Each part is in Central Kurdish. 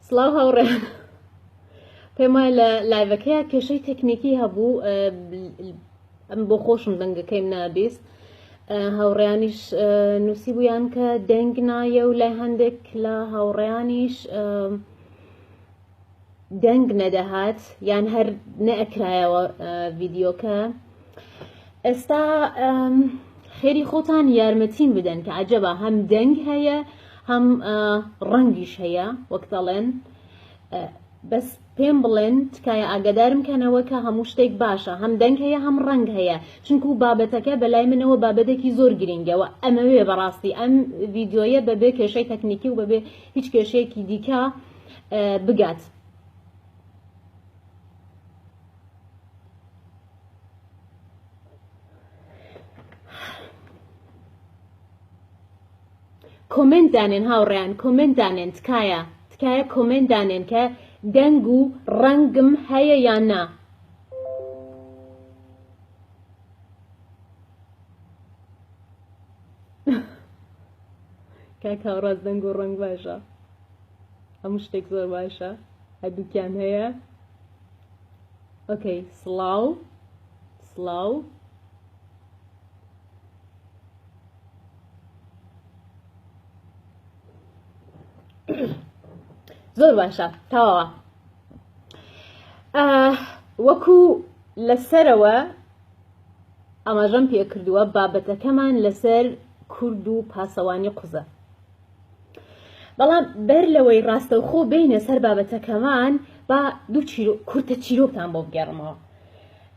سڵاو هاوڕێیان پێم وایە لە لایڤەکەیە کێشەی تەکنیکی هەبوو ئەم بۆ خۆشم دەنگەکەیم نابیست هاوڕێیانیش نووسی بوویان کە دەنگ نایە و لای هەندێک لە هاوڕێیانیش دەنگ نەدەهات یان هەر نەئەکرایەوە ڤیدیۆکە ئێستا خێری خۆتان یارمەتین بدەن کە عەجەبە هەم دەنگ هەیە هەم ڕەنگیش هەیە وەک دەڵێن بەس پێم بڵێن تکایە ئاگادارم کەنەوە کە هەموو شتێک باشە هەم دەنگ هەیە هەم ڕەنگ هەیە چونکو بابەتەکە بەلای منەوە بابەتێکی زۆر گرنگەوە ئەمەوێ بەڕاستی ئەم ڤیدیۆیە بەبێ کێشەی تەکنیکی و بەبێ هیچ کێشەیەکی دیکە بگات کۆمنت دانێن هاوڕێیان کۆمنت دانێن تکایە کۆمنت دانێن کە دەنگ و ڕەنگم هەیە یان نا کاک هاوڕاست دەنگ و ڕەنگ باشە هەموو شتێک زۆر باشە هەردووکیان هەیە ئۆکەی سڵاو سڵاو زۆر باشە تەواوە وەکو لەسەرەوە ئاماژەم پێ کردووە بابەتەکەمان لەسەر کورد و پاسەوانی قوزە بەڵام بەر لەوەی ڕاستەوخۆ بینە سەر بابەتەکەمان با دوو کورتە چیرۆکتان بۆ بگەڕمەوە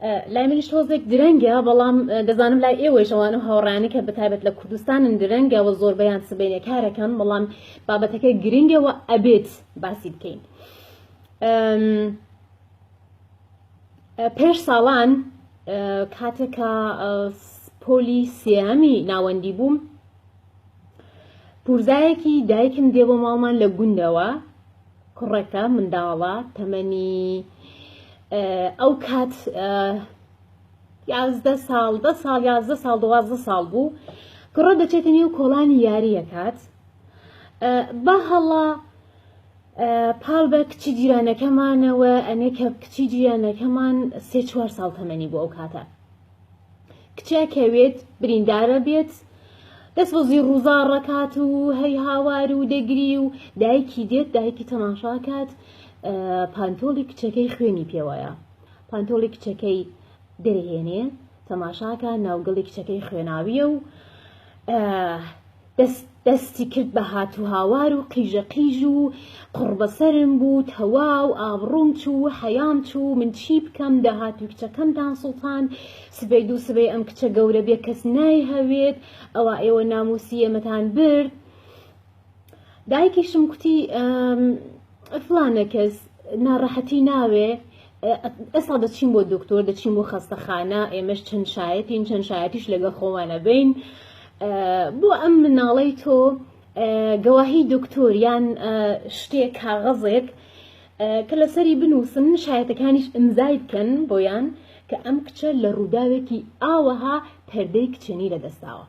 لای منیش تۆزێک درەنگە بەڵام دەزانم لای ئێوەشەوانە هاوڕانی کە بەتایبەت لە کوردستانن درەنگەوە زۆربەیان سبەینەکارەکەن بەڵام بابەتەکە گرنگەوە ئەبێت باسی بکەین پێش ساڵان کاتێکە پۆلی سێهەمی ناوەندی بووم پورزایەکی دایکم دێ بۆ ماڵمان لە گوندەوە کوڕێکە منداڵە تەمەنی ئەو کات 11 ساڵ 10 ساڵ 11 ساڵ 12 ساڵ بوو کوڕە دەچێتە نێو کۆڵانی یاریەکات بە هەڵا پاڵ بە کچی جیرانەکەمانەوە ئەنێ کە کچی جیرانەکەمان 3-4 ساڵ تەمەنی بۆ ئەو کاتە کچێکەوێت بریندارە بێت دەست بە زی ڕووزار ڕەکات و هەی هاوار و دەگری و دایکی دێت دایکی تەماشاکات پانتۆڵی کچەکەی خوێنی پێوەیە پانتۆڵی کچەکەی دەرهێنێ تەماشاکە ناوگەڵی کچەکەی خوێناویە و دەستی کرد بە هاتوو هاوار و قیژە قیژ و قڕبەسەرم بوو تەواو ئابڕوم چوو حەیام چوو من چی بکەم داهاتوو کچەکەمتان سوڵتان سبەی دوو سبەی ئەم کچە گەورە بێ کەس نایهەوێت ئەوە ئێوە ناموسی ئێمەتان برد دایکیشم کوتی فلانە کەس ناڕەحەتی ناوێ ئێستا دەچین بۆ دکتۆر دەچین بۆ خەستەخانە ئێمەش چەند شایەتین چەند شایەتیش لەگە خۆمانە بین بۆ ئەم مناڵەی تۆ گەواهی دکتۆر یان شتێک کاغەزێک کە لەسەری بنووسن شایەتەکانیش ئیمزای بکەن بۆیان کە ئەم کچە لە ڕووداوێکی ئاوەها پەردەی کچێنی لەدەستاوە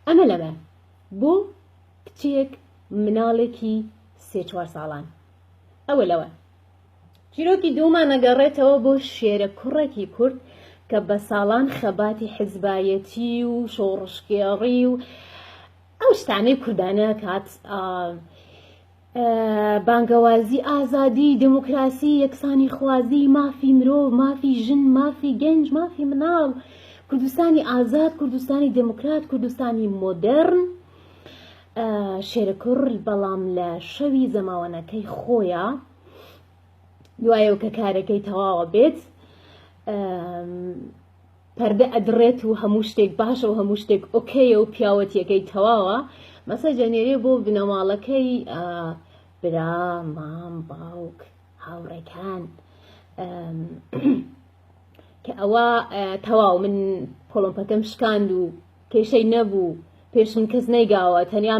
ئەمە لەمە بۆ کچێک مناڵێکی 3-4 ساڵان ئەوە لەوە چیرۆکی دوومان نەگەڕێتەوە بۆ شێرە کوڕێکی کورد کە بە ساڵان خەباتی حیزبایەتی و شۆڕشکێڕی و ئەو شتانەی کوردانە کات بانگەوازی ئازادی دموکراسی یەکسانی خوازی مافی مرۆڤ مافی ژن مافی گەنج مافی مناڵ کوردستانی ئازاد کوردستانی دموکرات کوردستانی مۆدرن شێرەکوڕ بەڵام لە شەوی زەماوەنەکەی خۆیە دوایەوە کە کارەکەی تەواوە بێت پەردە ئەدرێت و هەموو شتێک باشە و هەموو شتێک ئۆکەیە و پیاوەتیەکەی تەواوە مەسەجەنێرێ بۆ بنەماڵەکەی برا مام باوک هاوڕێکان کە ئەوە تەواو من پۆڵۆمپەکەم شکاند و کێشەی نەبوو پێشم کەس نەیگاوە تەنیا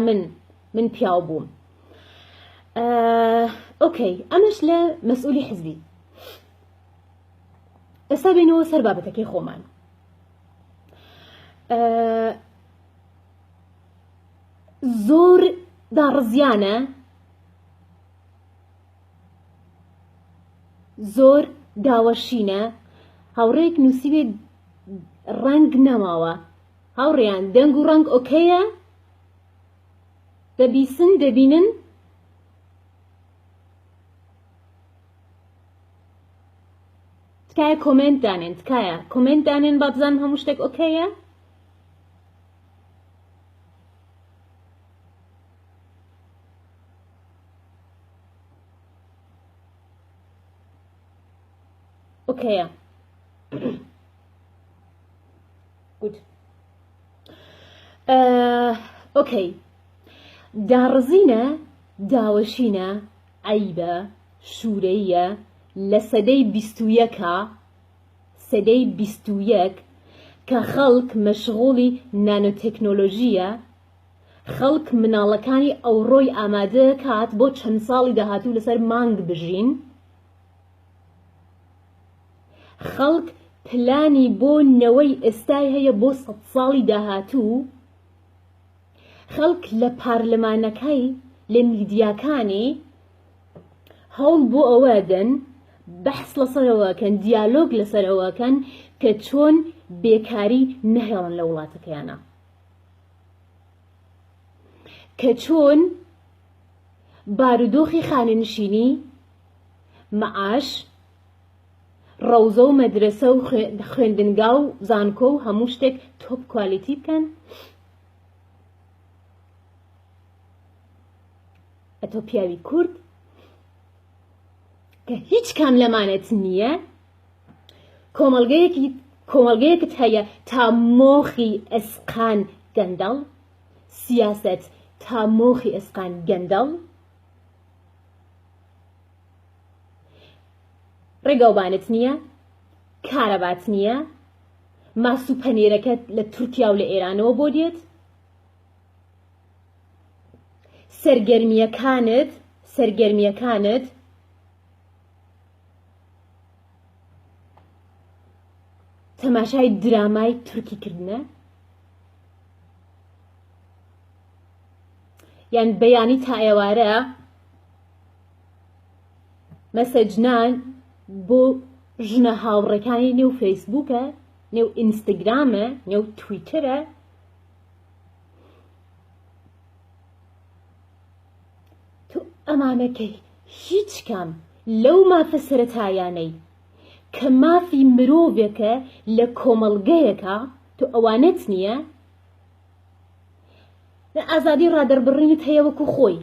من پیاو بووم ئۆکەی ئەمەش لە مەسئولی حزبی ئێستا بینەوە سەر بابەتەکەی خۆمان زۆر داڕزیانە زۆر داوەشینە هاوڕێک نووسیبێ ڕەنگ نەماوە هاوڕێیان دەنگ و ڕەنگ ئۆکەیە دەبیسن دەبینن تکایە کۆمنت دانێن تکایە کۆمنت دانێن با بزانم هەموو شتێک ئۆکەیە ئۆکەیە گود ئۆکەی داڕزینە داوەشینە عەیبە شوورەیە لە سەدەی 21ەکە سەدەی 21 کە خەڵک مەشغوڵی نانۆتێکنۆلۆژیە خەڵک مناڵەکانی ئەوڕۆی ئامادە کات بۆ چەند ساڵی داهاتوو لەسەر مانگ بژین خەڵک پلانی بۆ نەوەی ئێستای هەیە بۆ 100 ساڵی داهاتوو خەڵک لە پارلەمانەکەی لە میدیاکانی هەوڵ بۆ ئەوەدەن بەحس لەسەرەوەکەن دیالۆگ لەسەرەوەکەن کە چۆن بێکاری نەهێڵن لە وڵاتەکەیانە کە چۆن بارودۆخی خانەنشینی مەعاش ڕەوزە و مەدرسە و خوێندنگا و زانکۆ و هەموو شتێک تۆپ کوالیتی بکەن ئەتۆ پیاوی کورد کە هیچ کام لەمانەت نییە کۆمەڵگەیەکت هەیە تا مۆخی ئەسقان گەندەڵ سیاست تا مۆخی ئەسقان گەندەڵ ڕێگاوبانت نییە کارەبات نییە ماس و پەنێرەکەت لە تورکیا و لە ئێرانەوە بۆ دێت سەرگەرمیەکانت تەماشای درامای تورکی کردنە یان بەیانی تا ئێوارە مەسەجنان بۆ ژنە هاوڕێکانی نێو فەیسبووکە نێو ئینستاگرامە نێو تویترە تو ئەمانەکەی هیچ کام لەو مافە سەرەتایانەی کە مافی مرۆڤێکە لە کۆمەڵگەیەکە تو ئەوانەت نییە نە ئازادی ڕادەربڕینت هەیە وەکو خۆی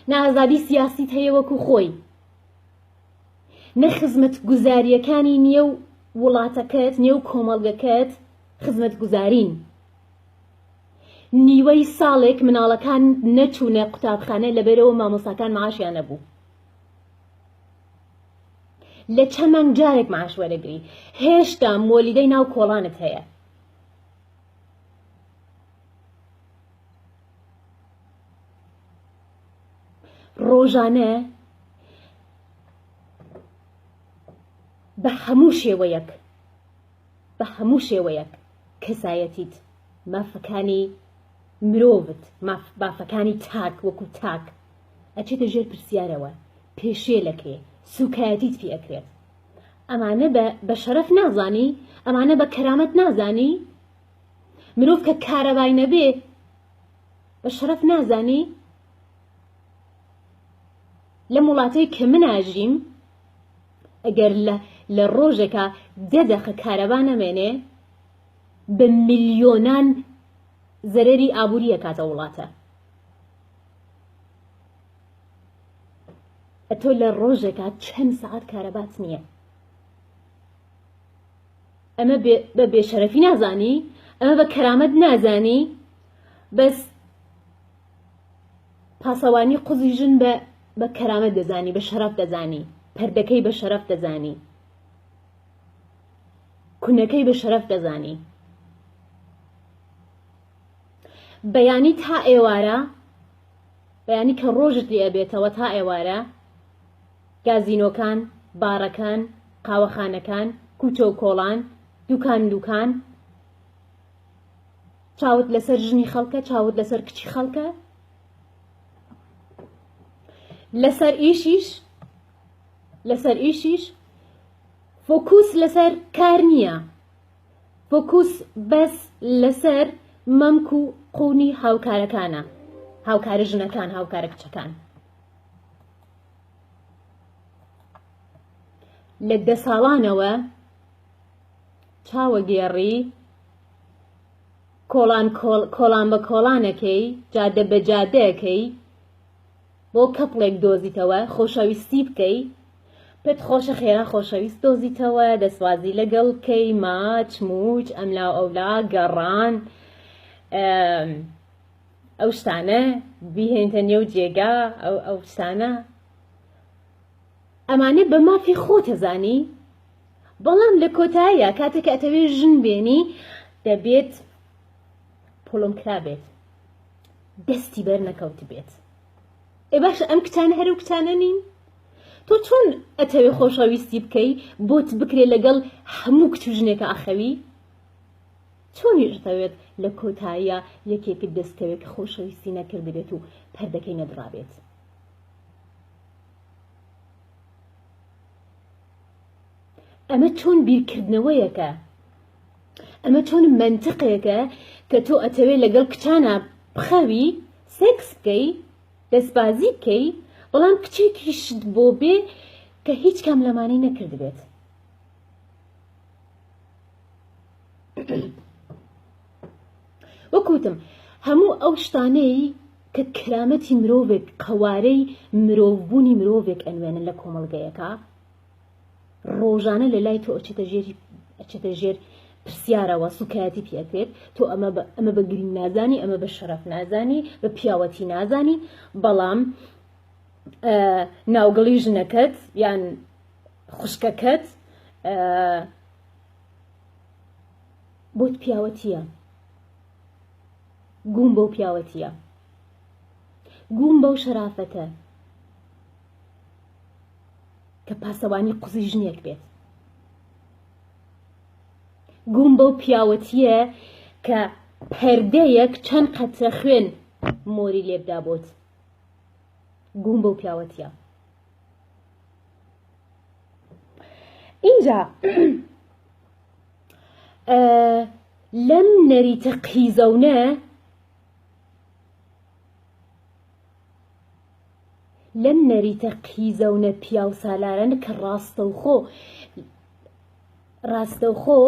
نە ئازادی سیاسیت هەیە وەکو خۆی نە خزمەت گوزاریەکانی نێو وڵاتەکەت نێو کۆمەڵگەکەت خزمەت گوزارین نیوەی ساڵێک مناڵەکان نەچوونە قوتابخانە لەبەرەوە مامۆستاکان معاشیان نەبوو لە چەند مانگ جارێک معاش وەرەگری هێشتا مۆلیدەی ناو کۆڵانت هەیە ڕۆژانە بە هەموو شێوەیەک کەسایەتیت مافەکانی مرۆڤت مافەکانی تاک وەکو تاک ئەچێتە ژێر پرسیارەوە پێشێلەکێ سوکایەتیت پێ ئەکرێت ئەمانە بە شەرەف نازانی ئەمانە بە کەرامەت نازانی مرۆڤ کە کارەبای نەبێ بە شەرەف نازانی لەم وڵاتەی کە من ئاژیم ئەگەر لە ڕۆژێکە 10 دەقە کارەبا نەمێنێ بە میلیۆنان زەرەری ئابووریە کاتە وڵاتە ئەتۆ لە ڕۆژێکە چەند سەعات کارەبات نییە ئەمە بە بێشەرەفی نازانی ئەمە بە کەرامەت نازانی بەس پاسەوانی قوزی ژن بە کەرامەت دەزانی بە شەرەف دەزانی پەردەکەی بە شەرەف دەزانی کونەکەی بە شەرەف دەزانی بەیانی تا ئێوارە بەیانی کە ڕۆژت لێ ئەبێتەوە تا ئێوارە گازینۆکان بارەکان قاوەخانەکان کوچە و کۆڵان دوکان چاوت لەسەر ژنی خەڵکە چاوت لەسەر کچی خەڵکە لەسەر ئیشیش فۆکوس لەسەر کار نییە، فۆکوس بەس لەسەر مەمک و قوونی هاوکارەکانە، هاوکارە ژنەکان، هاوکارە کچەکان. لە 10 ساڵانەوە چاوەگێڕی کۆڵان بە کۆڵانەکەی، جادە بە جادەیەکەی بۆ کەپڵێک دۆزیتەوە، خۆشەویستی بکەی، پێت خۆشە خێرا خۆشەویست دۆزیتەوە، دەسوازی لەگەڵ بکەی، ماچ موچ ئەملا ئەولا گەڕان، ئەو شتانە بیهێنتە نێو جێگا، ئەو شتانە ئەمانە بە مافی خۆتەزانی. بەڵام لە کۆتاییە کاتێک ئەتەوێ ژن بێنی دەبێت پۆڵۆمکرا بێت، دەستی بەر نەکەوت بێت. ئێ باشە ئەم کچانە هەرو کچانە نین؟ تۆ چۆن ئەتەوێ خۆشەویستی بکەی بۆت بکرێ لەگەڵ هەموو کچ و ژنێکە ئەخەوی؟ چۆنیش دەوێت لە کۆتاییە یەکێکت دەستکەوێت کە خۆشەویستی نەکردبێت و پەردەکەی نەدڕابێت؟ ئەمە چۆن بیرکردنەوەیەکە، ئەمە چۆن منتقێکە کە تۆ ئەتەوێت لەگەڵ کچانە بخەوی، سێکس بکەی، دەستبازی بکەی، بەڵام کچێکیشت بۆ بێ کە هیچ کام لەمانەی نەکردبێت. وەکوتم هەموو ئەو شتانەی کە کرامەتی مرۆڤێک، قەوارەی مرۆڤبوونی مرۆڤێک ئەنوێنن لە کۆمەڵگەیەکە، ڕۆژانە لە لای تۆ ئەچێتە ژێر پرسیارەوە، سوکایەتی پێکرێت. تۆ ئەمە بە گرنگ نازانی، ئەمە بە شەرەف نازانی، بە پیاوەتی نازانی، بەڵام ناوگەڵی ژنەکەت یان خوشکەکەت بۆت پیاوەتیە، گوم بەو پیاوەتیە، گوم بەو شەرافەتە کە پاسەوانی قوزی ژنێک بێت، گوم بەو پیاوەتیە کە پەردەیەک چەند قەترە خوێن مۆری لێبدا بۆت، گوم بەو پیاوەتیە. اینجا لەم نەریتە قیزەونە لەم نەریتە قیزەونە پیاو سالارانە کە ڕاستەوخۆ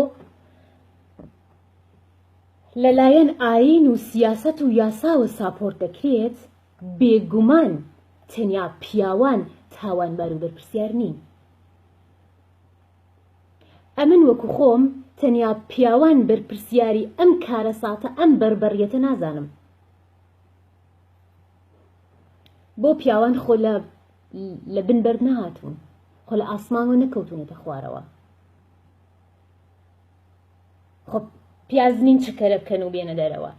لەلایەن ئاین و سیاسەت و یاساوە ساپۆرت دەکرێت، بێگومان تەنیا پیاوان تاوانبار و بەرپرسیار نین. ئەمن وەکو خۆم تەنیا پیاوان بەرپرسیاری ئەم کارە ساتە، ئەم بەربەڕیەتە نازانم. بۆ پیاوان خۆ لە بن بەرد نهاتوون، خۆ لە ئاسمانەوە نەکەوتونەتە خوارەوە. خۆ پیازنین چکەرە بکەن و بێنە دەرەوە.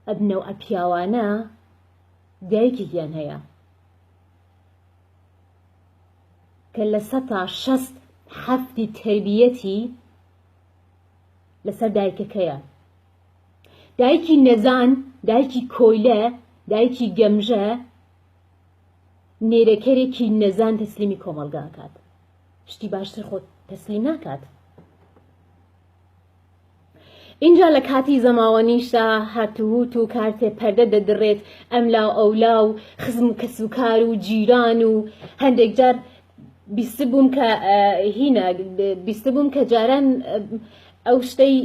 ئەبنەوە پیاوانە دایکێکیان هەیە کە لە 167 تربیەتی لەسەر دایکەکەیە. دایکی نەزان، دایکی کۆیلە، دایکی گەمژە، نێرەکەرێکی نەزان تەسلیمی کۆمەڵگاکات، شتی باشتر خۆ تەسلیم ناکات. اینجا لە کاتی زەماوەنیشدا هاتووت و کارتێ پەردە دەدڕێت، ئەملا و ئەولا و خزم و کەسوکار و جیران و هەندێک جار بیستبووم کە جاران ئەو شتەی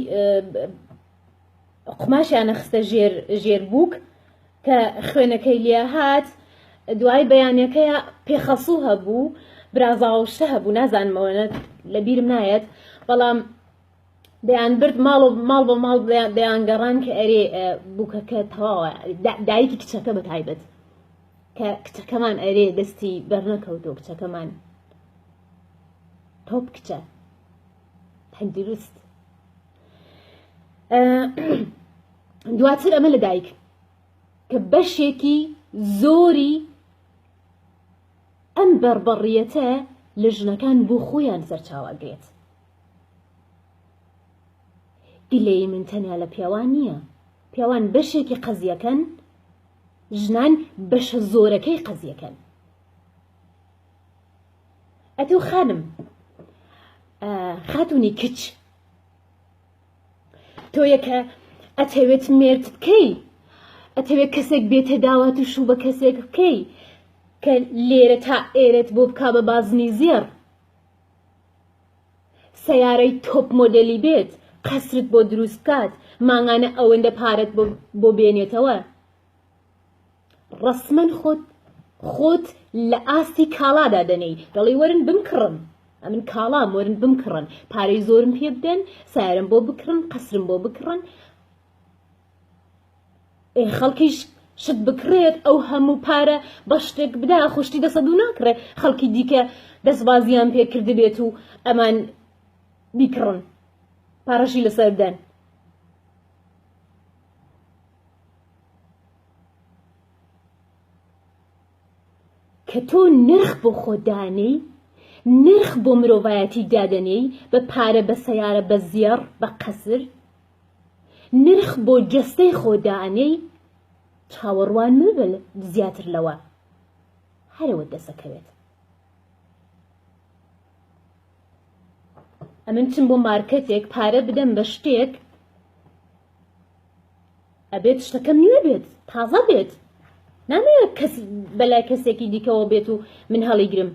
قماشیانە خستە ژێر بووک کە خوێنەکەی لێ هات، دوای بەیانەکەیە پێخەسوو هەبوو، برازاوشتە هەبوو، نازانمەوە لە بیرم نایەت، بەڵام دەیان برد ماڵ بە ماڵ دەیانگەڕان کە ئەرێ بووکەکە تەواوە، دایکی کچەکە بە تایبەت کە کچەکەمان ئەرێ دەستی بەرنەکەوتەوە، کچەکەمان تۆپ کچە تەندروست. دواتر ئەمە لە دایک کە بەشێکی زۆری ئەم بەربەڕیەتە لە ژنەکان بۆ خۆیان سەرچاوەگرێت. گلەی من تەنیا لە پیاوان نییە، پیاوان بەشێکی قەزیەکەن ژنان بەشە زۆرەکەی قەزیەکەن. ئەتۆ خانم خاتونی کچ تۆیە کە ئەتەوێت مێرد بکەی، ئەتەوێت کەسێک بێتە داوات و شوو بە کەسێک بکەی کە لێرە تا ئێرەت بۆ بکا بە بازنی زێڕ، سەیارەی تۆپ مۆدەلی بێت، قەسرت بۆ دروست بکات، ماڭانە ئەوەندە پارەت بۆ بێنێتەوە. ڕەسمەن خۆت لە ئاستی کاڵادا دەنەی، دەڵی وەرن بمکڕن، ئەمن کاڵام وەرن بمکڕن، پارەی زۆرم پێ بدەن، سیارم بۆ بکڕن، قەسرم بۆ بکڕن. خەڵکیش شت بکڕێت ئەو هەموو پارە بە شتێک بدا خوشتی دەسەد و ناکڕێت، خەڵکی دیکە دەستبازیان پێ کرد بێت و ئەمان بیکڕن پارەشی لەسەر بدەن. کە تۆ نرخ بۆ خۆدانەی، نرخ بۆ مرۆڤایەتی دادەنەی، بە پارە، بە سەیارە، بە زێڕ، بە قەسر، نرخ بۆ جەستەی خۆدانەی، چاوەڕوان مەبە زیاتر لەوە، هەرەوە دەسەکەوێت. ئەمن چم بۆ مارکەتێک پارە بدەم بە شتێک ئەبێت شتەکەم نوێ بێت، تازە بێت، نامەوێت بەلای کەسێکی دیکەەوە بێت و من هەڵیگرم،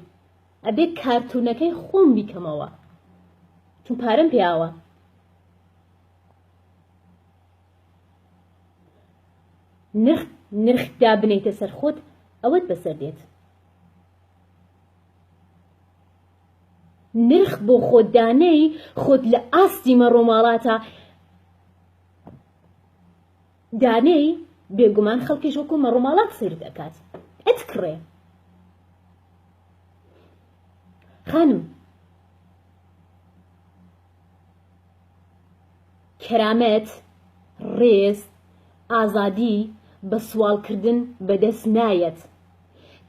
ئەبێت کارتونەکەی خۆم بیکەمەوە چون پارەم پیاوە. نرخدا بنیتە سەر خۆت ئەوەت بەسەر دێت. نرخ بۆ خۆدانەی خۆت لە ئاستی مەڕۆماڵاتە دانەی، بێگومان خەڵکیش وەکو مەڕۆماڵات سیر دەکات، ئەتکڕێ. خانم کەرامەت، ڕێز، ئازادی بە سوالکردن بەدەست نایەت.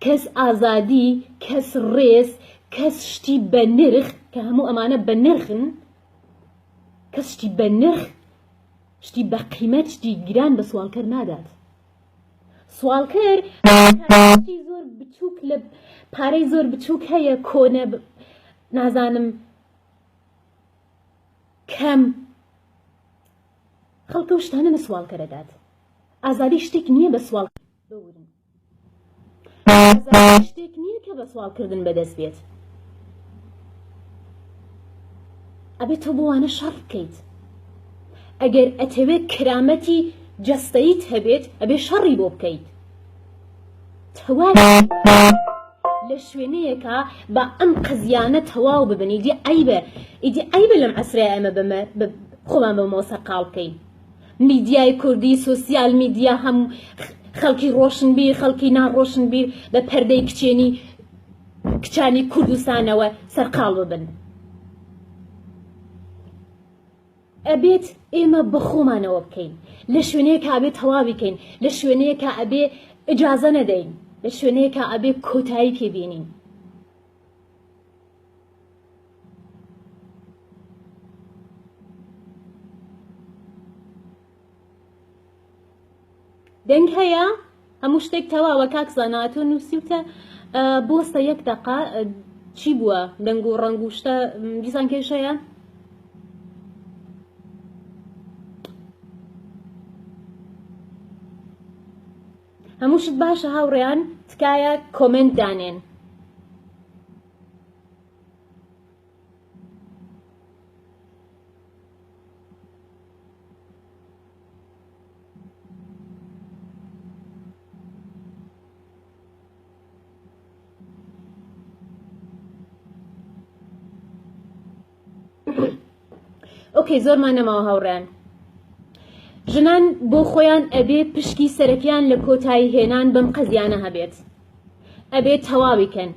کەس ئازادی، کەس ڕێز، کەس شتی بە نرخ، کە هەموو ئەمانە بە نرخن، کەس شتی بە نرخ، شتی بە قیمەت، شتی گران بە سوالکەر نادات. سوالکەر شتی زۆر بچووک لە پارەی زۆر بچووک هەیە، کۆنە، نازانم کەم، خەڵکە و شتانە بە سوالکەرە دات. ئازادی شتێک نییە بە سوال بورن، ئازادی شتێک نییە کە بە سوالکردن بەدەست بێت. ئەبێت تۆ بۆوانە شەڕ بکەیت. ئەگەر ئەتەوێت کرامەتی جەستەیت هەبێت ئەبێ شەڕی بۆ بکەیت. تەواوی لە شوێنەیەکە بە ئەم قەزیانە تەواو ببن. ئیدی عەیبە لەم عەسرەیە ئەمە خۆمان بەمەوە سەرقاڵ بکەین. میدیای کوردی، سۆسیال میدیا، هەموو خەڵکی ڕۆشنبیر، خەڵکی ناڕۆشنبیر بە پەردەی کچانی کوردستانەوە سەرقاڵ ببن. ئەبێت ئێمە بە خۆمانەوە بکەین، لە شوێنەیەکە ئەبێ تەواوی بکەین، لە شوێنەیەکە ئەبێ ئیجازە نەدەین، لە شوێنەیەکە ئەبێ کۆتایی پێبینین. دەنگ هەیە هەموو شتێک تەواوە. کاک زاناتۆ نووسیوتە بۆستە 1 دقە چی بووە دەنگ و ڕەنگ و شتە دیسان کێشەیە؟ هەموو شت باشە هاوڕێیان، تکایە کۆمنت دانێن. ئۆکەی، زۆرمان نەماوە هاوڕێیان. ژنان بۆ خۆیان ئەبێ پشکی سەرەکیان لە کۆتایی هێنان بەم قەزیانە هەبێت، ئەبێت تەواویکەن.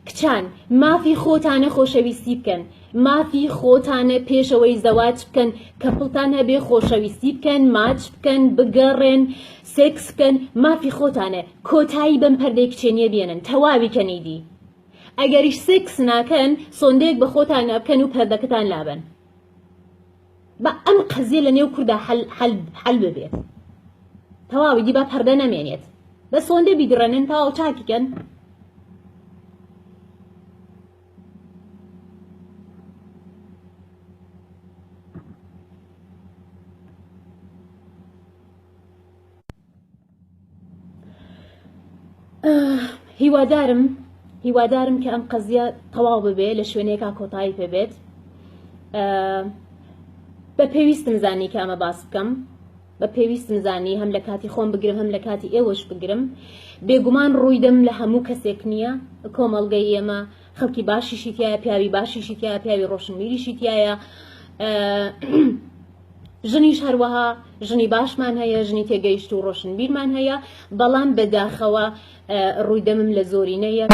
کچان مافی خۆتانە خۆشەویستی بکەن، مافی خۆتانە پێشەوەی زەواج بکەن، کەپڵتان هەبێ خۆشەویستی بکەن، ماچ بکەن، بگەڕێن، سێکس بکەن، مافی خۆتانە کۆتایی بەم پەردەی کچێنیە بێنن، تەواویکەنیدی. ئەگەریش سێکس ناکەن سۆندەیەک بە خۆتانە بکەن و پەردەکەتان لابن. بە ئەم قەزیە لە نێو کووردا حەل ببێت. تەواوی دی با پەردە نەمێنێت بە سۆندە بیدڕێنن تەواو چاکیکەن هیوادارم کە ئەم قەزیە تەواو ببێ لە شوێنێکا کۆتایی پێبێت بە پێویستم زانی کە ئەمە باس بکەم بە پێویستم زانی هەم لە کاتی خۆم بگرم هەم لە کاتی ئێوەش بگرم بێگومان ڕوویدەم لە هەموو کەسێک نییە کۆمەڵگەی ئێمە خەڵکی باشیشی تایە پیاوی باشیشی تایە پیاوی ڕۆشنبیریشی تایە ژنیش هەروەها ژنی باشمان هەیە ژنی تێگەیشت و ڕۆشنبیرمان هەیە بەڵام بەداخەوە ڕوویدەمم لە زۆرینەیە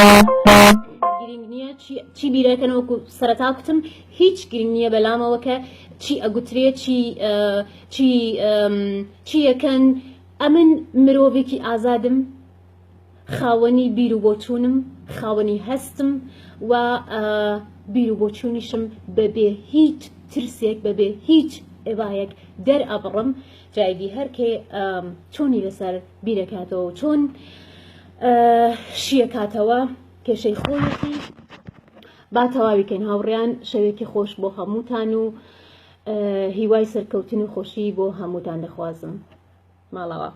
گرنگ نییە چی بیرەکەنەوەکو سەرەتا کوتم هیچ گرنگ نییە بەلامەوە کە چی ئەگوترێت چی یەکەن ئەمن مرۆڤێکی ئازادم خاوەنی بیر و بۆچوونم خاوەنی هەستم و بیر و بۆچوونیشم بەبێ هیچ ترسێک بەبێ هیچ ئێوایەک دەرئەبڕم جایدی هەرکێ چۆنی لەسەر بیرەکاتەوە چۆن شیەکاتەوە کێشەی خۆیەتی با تەواویکەین هاوڕێیان شەوێکی خۆش بۆ هەمووتان و هیوای سەرکەوتن و خۆشی بۆ هەمووتان دەخوازم ماڵەوە